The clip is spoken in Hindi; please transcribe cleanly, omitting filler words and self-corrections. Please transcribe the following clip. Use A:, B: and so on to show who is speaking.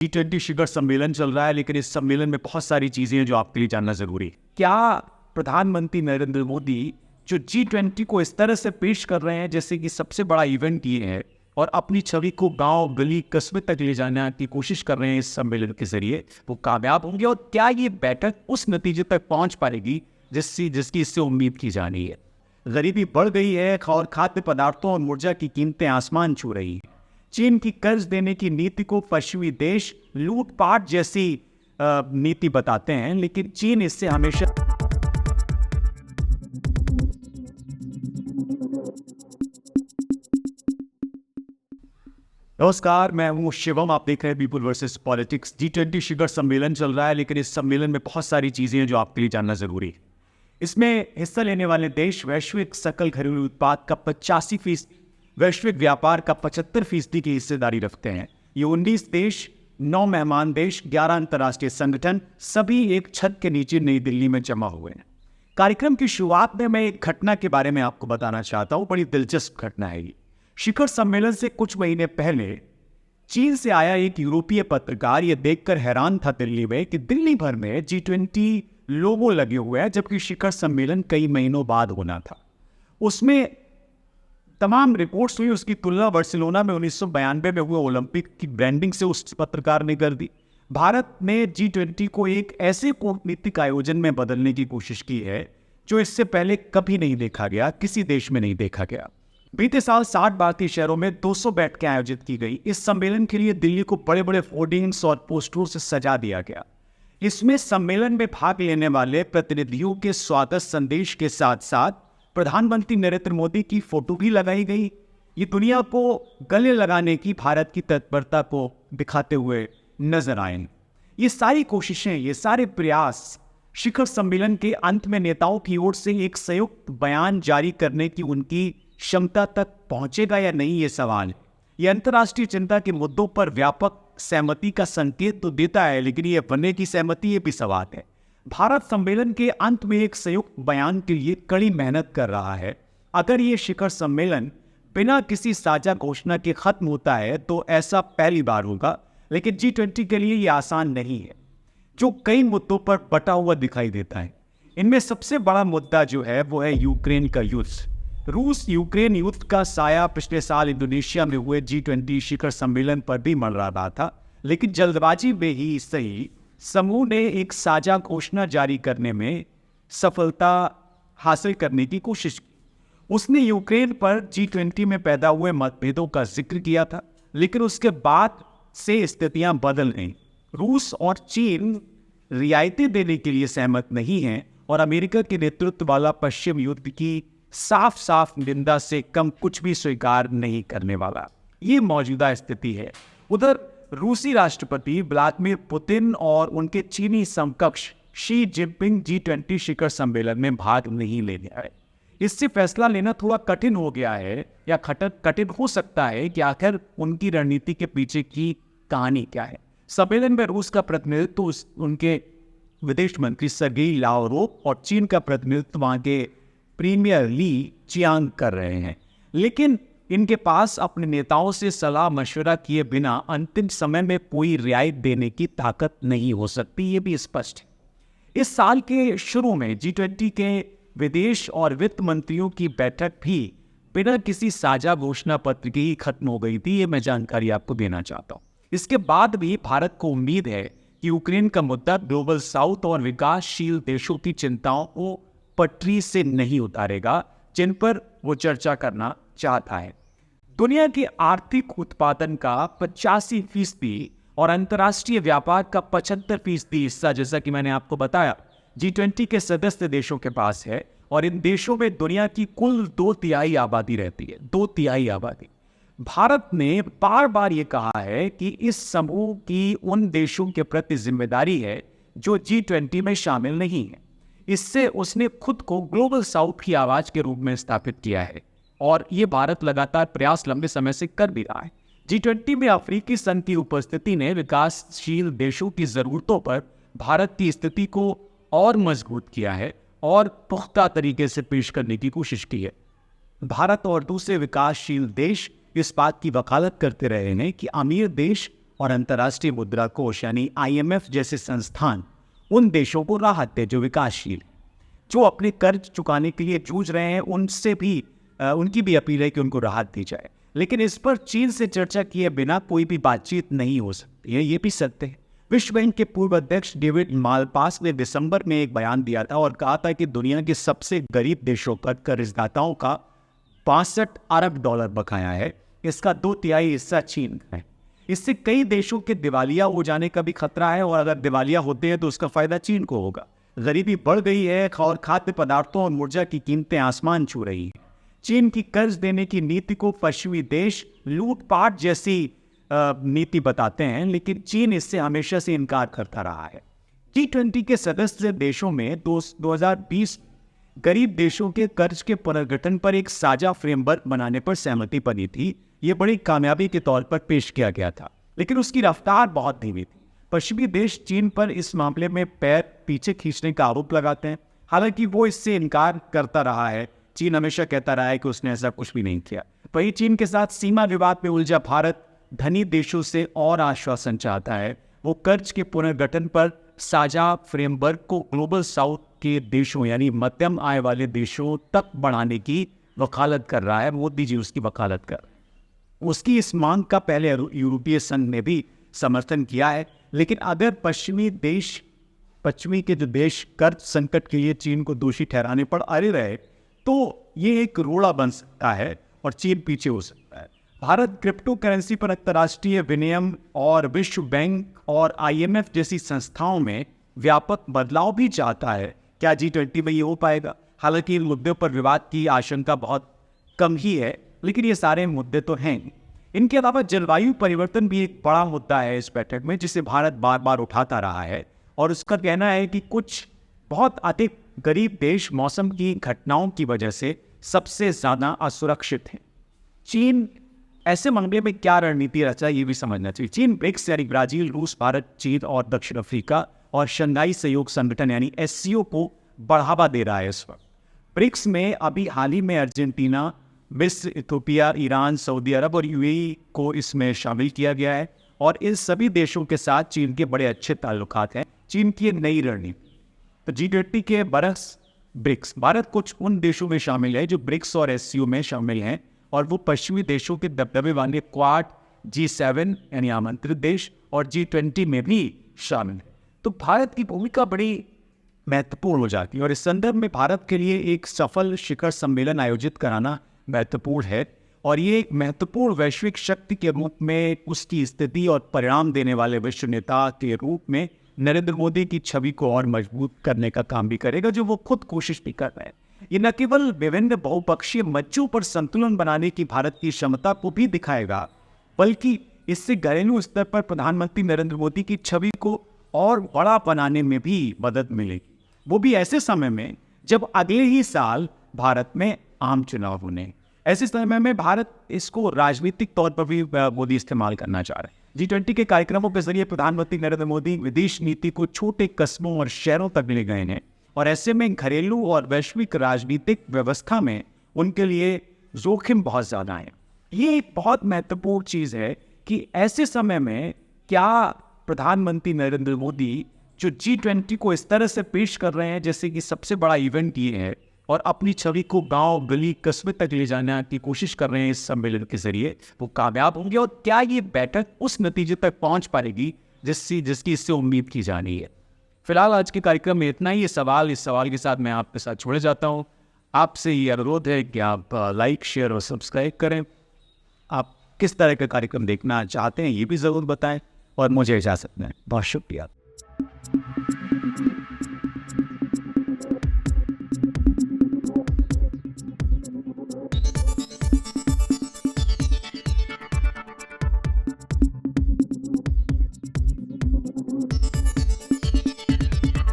A: G20 शिखर सम्मेलन चल रहा है, लेकिन इस सम्मेलन में बहुत सारी चीजें हैं जो आपके लिए जानना जरूरी है। क्या प्रधानमंत्री नरेंद्र मोदी जो G20 को इस तरह से पेश कर रहे हैं जैसे कि सबसे बड़ा इवेंट ये है और अपनी छवि को गांव गली कस्बे तक ले जाने की कोशिश कर रहे हैं इस सम्मेलन के जरिए, वो कामयाब होंगे? और क्या ये बैठक उस नतीजे तक पहुंच पाएगी जिसकी इससे उम्मीद की जा रही है? गरीबी बढ़ गई है और खाद्य पदार्थों और ऊर्जा की कीमतें आसमान छू रही हैं। चीन की कर्ज देने की नीति को पश्चिमी देश लूटपाट जैसी नीति बताते हैं, लेकिन चीन इससे हमेशा नमस्कार, मैं हूं शिवम। आप देख रहे हैं पीपुल वर्सेस पॉलिटिक्स। G20 शिखर सम्मेलन चल रहा है, लेकिन इस सम्मेलन में बहुत सारी चीजें हैं जो आपके लिए जानना जरूरी है। इसमें हिस्सा लेने वाले देश वैश्विक सकल घरेलू उत्पाद का 85%, वैश्विक व्यापार का 75% की हिस्सेदारी रखते हैं। ये 19 देश, 9 मेहमान देश, 11 अंतर्राष्ट्रीय संगठन, सभी एक छत के नीचे नई दिल्ली में जमा हुए हैं। कार्यक्रम की शुरुआत में मैं एक घटना के बारे में आपको बताना चाहता हूँ। बड़ी दिलचस्प घटना है ये। शिखर सम्मेलन से कुछ महीने पहले चीन से आया एक यूरोपीय पत्रकार ये देखकर हैरान था दिल्ली में कि दिल्ली भर में G20 लोगो लगे हुए हैं, जबकि शिखर सम्मेलन कई महीनों बाद होना था। उसमें तमाम रिपोर्ट्स हुई, उसकी तुलना बार्सिलोना में 1992 में हुए ओलंपिक की ब्रांडिंग से उस पत्रकार ने कर दी। भारत ने G20 को एक ऐसे कूटनीतिक आयोजन में बदलने की कोशिश की है जो इससे पहले कभी नहीं देखा गया, किसी देश में नहीं देखा गया। बीते साल 60 भारतीय शहरों में 200 बैठकें आयोजित की गई। इस सम्मेलन के लिए दिल्ली को बड़े बड़े होर्डिंग्स और पोस्टरों से सजा दिया गया। इसमें सम्मेलन में भाग लेने वाले प्रतिनिधियों के स्वागत संदेश के साथ साथ प्रधानमंत्री नरेंद्र मोदी की फोटो भी लगाई गई। ये दुनिया को गले लगाने की भारत की तत्परता को दिखाते हुए नजर आए। ये सारी कोशिशें, ये सारे प्रयास शिखर सम्मेलन के अंत में नेताओं की ओर से एक संयुक्त बयान जारी करने की उनकी क्षमता तक पहुंचेगा या नहीं, ये सवाल है। ये अंतर्राष्ट्रीय चिंता के मुद्दों पर व्यापक सहमति का संकेत तो देता है, लेकिन ये बनने की सहमति ये भी सवाल है। भारत सम्मेलन के अंत में एक संयुक्त बयान के लिए कड़ी मेहनत कर रहा है। अगर ये शिखर सम्मेलन बिना किसी साझा घोषणा के खत्म होता है तो ऐसा पहली बार होगा, लेकिन G20 के लिए ये आसान नहीं है, जो कई मुद्दों पर बटा हुआ दिखाई देता है। इनमें सबसे बड़ा मुद्दा जो है वो है यूक्रेन का युद्ध। रूस यूक्रेन युद्ध का साया पिछले साल इंडोनेशिया में हुए G20 शिखर सम्मेलन पर भी मंडरा रहा था, लेकिन जल्दबाजी में ही सही समूह ने एक साझा घोषणा जारी करने में सफलता हासिल करने की कोशिश की। उसने यूक्रेन पर G20 में पैदा हुए मतभेदों का जिक्र किया था, लेकिन उसके बाद से स्थितियां बदल गईं। रूस और चीन रियायतें देने के लिए सहमत नहीं हैं और अमेरिका के नेतृत्व वाला पश्चिम युद्ध की साफ साफ निंदा से कम कुछ भी स्वीकार नहीं करने वाला। ये मौजूदा स्थिति है। उधर रूसी राष्ट्रपति व्लादिमीर पुतिन और उनके चीनी समकक्ष शी जिनपिंग G20 शिखर सम्मेलन में भाग नहीं लेने आए। इससे फैसला लेना थोड़ा कठिन हो गया है, या कठिन हो सकता है कि आखिर उनकी रणनीति के पीछे की कहानी क्या है। सम्मेलन में रूस का प्रतिनिधित्व उनके विदेश मंत्री सर्गेई लावरोव और चीन का प्रतिनिधित्व वहां के प्रीमियर ली चियांग कर रहे हैं, लेकिन इनके पास अपने नेताओं से सलाह मशवरा किए बिना अंतिम समय में कोई रियायत देने की ताकत नहीं हो सकती, ये भी स्पष्ट है। इस साल के शुरू में G20 के विदेश और वित्त मंत्रियों की बैठक भी बिना किसी साझा घोषणा पत्र की ही खत्म हो गई थी। ये मैं जानकारी आपको देना चाहता हूँ। इसके बाद भी भारत को उम्मीद है कि यूक्रेन का मुद्दा ग्लोबल साउथ और विकासशील देशों की चिंताओं को पटरी से नहीं उतारेगा, जिन पर वो चर्चा करना चाहता है। दुनिया के आर्थिक उत्पादन का 85% और अंतर्राष्ट्रीय व्यापार का 75% हिस्सा, जैसा कि मैंने आपको बताया, G20 के सदस्य देशों के पास है और इन देशों में दुनिया की कुल 2/3 आबादी रहती है। 2/3 आबादी। भारत ने बार बार ये कहा है कि इस समूह की उन देशों के प्रति जिम्मेदारी है जो G20 में शामिल नहीं है। इससे उसने खुद को ग्लोबल साउथ की आवाज के रूप में स्थापित किया है और ये भारत लगातार प्रयास लंबे समय से कर भी रहा है। G20 में अफ्रीकी संघ की उपस्थिति ने विकासशील देशों की जरूरतों पर भारत की स्थिति को और मजबूत किया है और पुख्ता तरीके से पेश करने की कोशिश की है। भारत और दूसरे विकासशील देश इस बात की वकालत करते रहे हैं कि अमीर देश और अंतर्राष्ट्रीय मुद्रा कोष यानी IMF जैसे संस्थान उन देशों को राहत दे जो विकासशील, जो अपने कर्ज चुकाने के लिए जूझ रहे हैं, उनसे भी उनकी भी अपील है कि उनको राहत दी जाए। लेकिन इस पर चीन से चर्चा किए बिना कोई भी बातचीत नहीं हो सकती है, ये भी सत्य है। विश्व बैंक के पूर्व अध्यक्ष डेविड मालपास ने दिसंबर में एक बयान दिया था और कहा था कि दुनिया के सबसे गरीब देशों पर कर्जदाताओं का 62 अरब डॉलर बकाया है, इसका 2/3 हिस्सा चीन का है। इससे कई देशों के दिवालिया हो जाने का भी खतरा है और अगर दिवालिया होते हैं तो उसका फायदा चीन को होगा। गरीबी बढ़ गई है और खाद्य पदार्थों और ऊर्जा की कीमतें आसमान छू रही हैं। चीन की कर्ज देने की नीति को पश्चिमी देश लूटपाट जैसी नीति बताते हैं, लेकिन चीन इससे हमेशा से इनकार करता रहा है। G20 के सदस्य देशों में 2020 गरीब देशों के कर्ज के पुनर्गठन पर एक साझा फ्रेमवर्क बनाने पर सहमति बनी थी। ये बड़ी कामयाबी के तौर पर पेश किया गया था, लेकिन उसकी रफ्तार बहुत धीमी थी। पश्चिमी देश चीन पर इस मामले में पैर पीछे खींचने का आरोप लगाते हैं, हालांकि वो इससे इनकार करता रहा है। चीन हमेशा कहता रहा है कि उसने ऐसा कुछ भी नहीं किया। वहीं चीन के साथ सीमा विवाद में उलझा भारत धनी देशों से और आश्वासन चाहता है। वो कर्ज के पुनर्गठन पर साझा फ्रेमवर्क को ग्लोबल साउथ के देशों यानी मध्यम आय वाले देशों तक बढ़ाने की वकालत कर रहा है। मोदी जी उसकी वकालत कर रहे हैं। उसकी इस मांग का पहले यूरोपीय संघ ने भी समर्थन किया है, लेकिन अगर पश्चिमी के जो देश कर्ज संकट के लिए चीन को दोषी ठहराने पर अड़े रहे तो ये एक रोड़ा बन सकता है और चीन पीछे हो सकता है। भारत क्रिप्टो करेंसी पर अंतर्राष्ट्रीय विनियम और विश्व बैंक और IMF जैसी संस्थाओं में व्यापक बदलाव भी चाहता है। क्या G20 में ये हो पाएगा? हालांकि इन मुद्दों पर विवाद की आशंका बहुत कम ही है, लेकिन ये सारे मुद्दे तो हैं। इनके अलावा जलवायु परिवर्तन भी एक बड़ा मुद्दा है इस बैठक में, जिसे भारत बार बार उठाता रहा है और उसका कहना है कि कुछ बहुत अधिक गरीब देश मौसम की घटनाओं की वजह से सबसे ज़्यादा असुरक्षित हैं। चीन ऐसे मामले में क्या रणनीति रचा ये भी समझना चाहिए। चीन ब्रिक्स यानी ब्राज़ील, रूस, भारत, चीन और दक्षिण अफ्रीका और शंघाई सहयोग संगठन यानी SCO को बढ़ावा दे रहा है इस वक्त। ब्रिक्स में अभी हाल ही में अर्जेंटीना, मिस्र, इथियोपिया, ईरान, सऊदी अरब और UAE को इसमें शामिल किया गया है और इन सभी देशों के साथ चीन के बड़े अच्छे ताल्लुकात हैं। चीन की नई रणनीति तो G20 के बरस ब्रिक्स, भारत कुछ उन देशों में शामिल है जो ब्रिक्स और SCO में शामिल हैं और वो पश्चिमी देशों के दबदबे वाले क्वाड, G7 यानी आमंत्रित देश और G20 में भी शामिल है। तो भारत की भूमिका बड़ी महत्वपूर्ण हो जाती है और इस संदर्भ में भारत के लिए एक सफल शिखर सम्मेलन आयोजित कराना महत्वपूर्ण है और ये एक महत्वपूर्ण वैश्विक शक्ति के रूप में उसकी स्थिति और परिणाम देने वाले विश्व नेता के रूप में नरेंद्र मोदी की छवि को और मजबूत करने का काम भी करेगा, जो वो खुद कोशिश भी कर रहे हैं। ये न केवल विभिन्न बहुपक्षीय मंचों पर संतुलन बनाने की भारत की क्षमता को भी दिखाएगा, बल्कि इससे घरेलू स्तर पर प्रधानमंत्री नरेंद्र मोदी की छवि को और बड़ा बनाने में भी मदद मिलेगी, वो भी ऐसे समय में जब अगले ही साल भारत में आम चुनाव होने। ऐसे समय में भारत इसको राजनीतिक तौर पर भी मोदी इस्तेमाल करना चाह रहे हैं। G20 के कार्यक्रमों के जरिए प्रधानमंत्री नरेंद्र मोदी विदेश नीति को छोटे कस्बों और शहरों तक ले गए हैं और ऐसे में घरेलू और वैश्विक राजनीतिक व्यवस्था में उनके लिए जोखिम बहुत ज़्यादा है। ये एक बहुत महत्वपूर्ण चीज़ है कि ऐसे समय में क्या प्रधानमंत्री नरेंद्र मोदी जो G20 को इस तरह से पेश कर रहे हैं जैसे कि सबसे बड़ा इवेंट ये है और अपनी छवि को गांव, गली, कस्बे तक ले जाने की कोशिश कर रहे हैं इस सम्मेलन के जरिए, वो कामयाब होंगे और क्या ये बैठक उस नतीजे तक पहुंच पाएगी जिसकी इससे उम्मीद की जा रही है। फिलहाल आज के कार्यक्रम में इतना ही। इस सवाल के साथ मैं आपके साथ छोड़े जाता हूँ। आपसे ये अनुरोध है कि आप लाइक, शेयर और सब्सक्राइब करें। आप किस तरह का कार्यक्रम देखना चाहते हैं ये भी ज़रूर बताएं और मुझे इजाज़त दें। बहुत शुक्रिया।